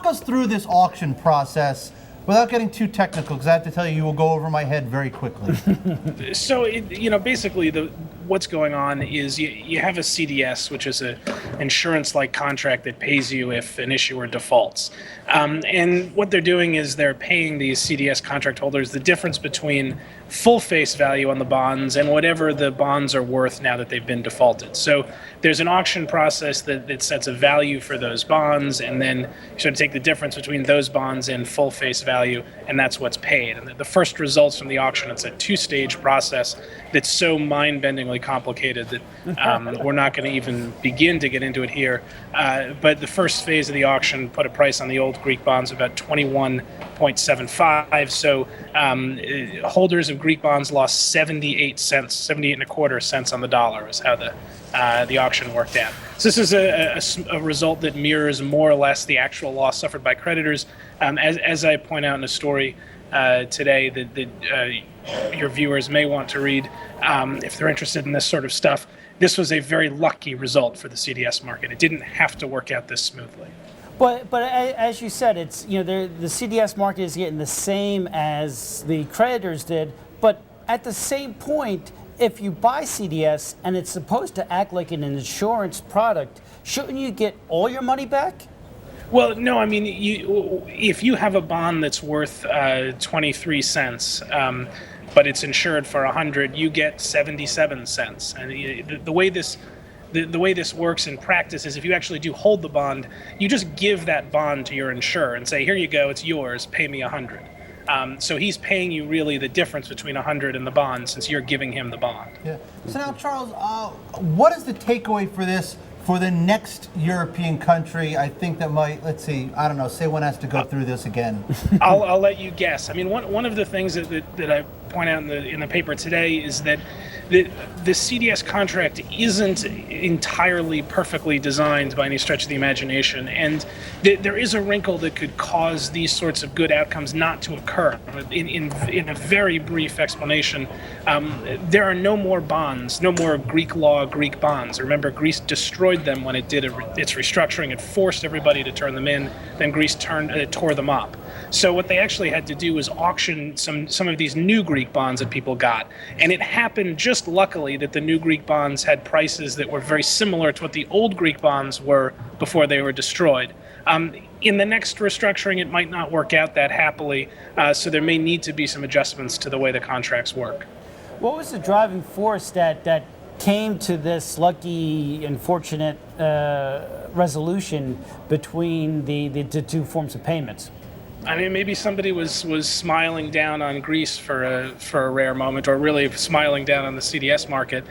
us through this auction process without getting too technical, because I have to tell you, you will go over my head very quickly. So, basically, what's going on is you have a CDS, which is an insurance-like contract that pays you if an issuer defaults. And what they're doing is they're paying these CDS contract holders the difference between full face value on the bonds and whatever the bonds are worth now that they've been defaulted. So there's an auction process that sets a value for those bonds, and then you sort of take the difference between those bonds and full face value, and that's what's paid. And the first results from the auction, it's a two-stage process that's so mind-bendingly complicated that we're not going to even begin to get into it here. But the first phase of the auction put a price on the old Greek bonds of about 21.75. So holders of Greek bonds lost 78 and a quarter cents on the dollar is how the auction worked out. So this is a result that mirrors more or less the actual loss suffered by creditors. As I point out in a story today that your viewers may want to read if they're interested in this sort of stuff, this was a very lucky result for the CDS market. It didn't have to work out this smoothly. But as you said, it's the CDS market is getting the same as the creditors did. But at the same point, if you buy CDS and it's supposed to act like an insurance product, shouldn't you get all your money back? Well, no. I mean, if you have a bond that's worth 23 cents, but it's insured for 100, you get 77 cents. And the way this works in practice is if you actually do hold the bond, you just give that bond to your insurer and say, here you go, it's yours, pay me 100. So he's paying you really the difference between 100 and the bond, since you're giving him the bond. Yeah. So now, Charles, what is the takeaway for this for the next European country? I think that might, let's see, I don't know, say one has to go through this again. I'll let you guess. I mean, one of the things that I point out in the paper today is that the CDS contract isn't entirely perfectly designed by any stretch of the imagination, and there is a wrinkle that could cause these sorts of good outcomes not to occur. In a very brief explanation, there are no more bonds, no more Greek law Greek bonds. Remember, Greece destroyed them when it did its restructuring. It forced everybody to turn them in. Then Greece tore them up. So what they actually had to do was auction some of these new Greek bonds that people got. And it happened just luckily that the new Greek bonds had prices that were very similar to what the old Greek bonds were before they were destroyed. In the next restructuring, it might not work out that happily, so there may need to be some adjustments to the way the contracts work. What was the driving force that came to this lucky and fortunate resolution between the two forms of payments? I mean, maybe somebody was smiling down on Greece for a rare moment, or really smiling down on the CDS market.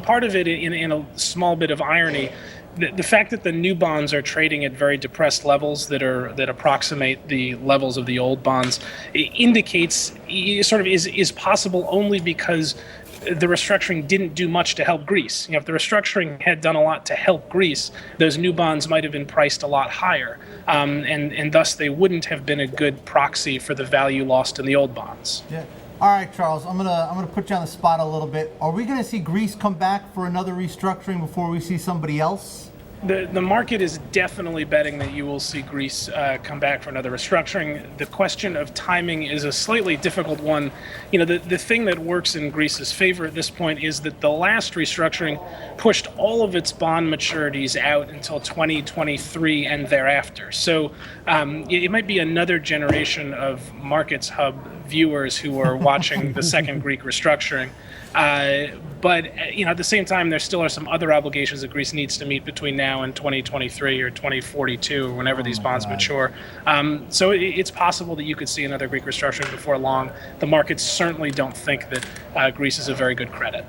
Part of it, in a small bit of irony, the fact that the new bonds are trading at very depressed levels that approximate the levels of the old bonds indicates sort of is possible only because the restructuring didn't do much to help Greece. If the restructuring had done a lot to help Greece, those new bonds might have been priced a lot higher, and thus they wouldn't have been a good proxy for the value lost in the old bonds. Yeah. All right, Charles, I'm gonna put you on the spot a little bit. Are we gonna see Greece come back for another restructuring before we see somebody else? The market is definitely betting that you will see Greece come back for another restructuring. The question of timing is a slightly difficult one. The thing that works in Greece's favor at this point is that the last restructuring pushed all of its bond maturities out until 2023 and thereafter. So it might be another generation of Markets Hub viewers who are watching the second Greek restructuring. But at the same time, there still are some other obligations that Greece needs to meet between now and 2023 or 2042 or whenever these bonds mature. So it's possible that you could see another Greek restructuring before long. The markets certainly don't think that Greece is a very good credit.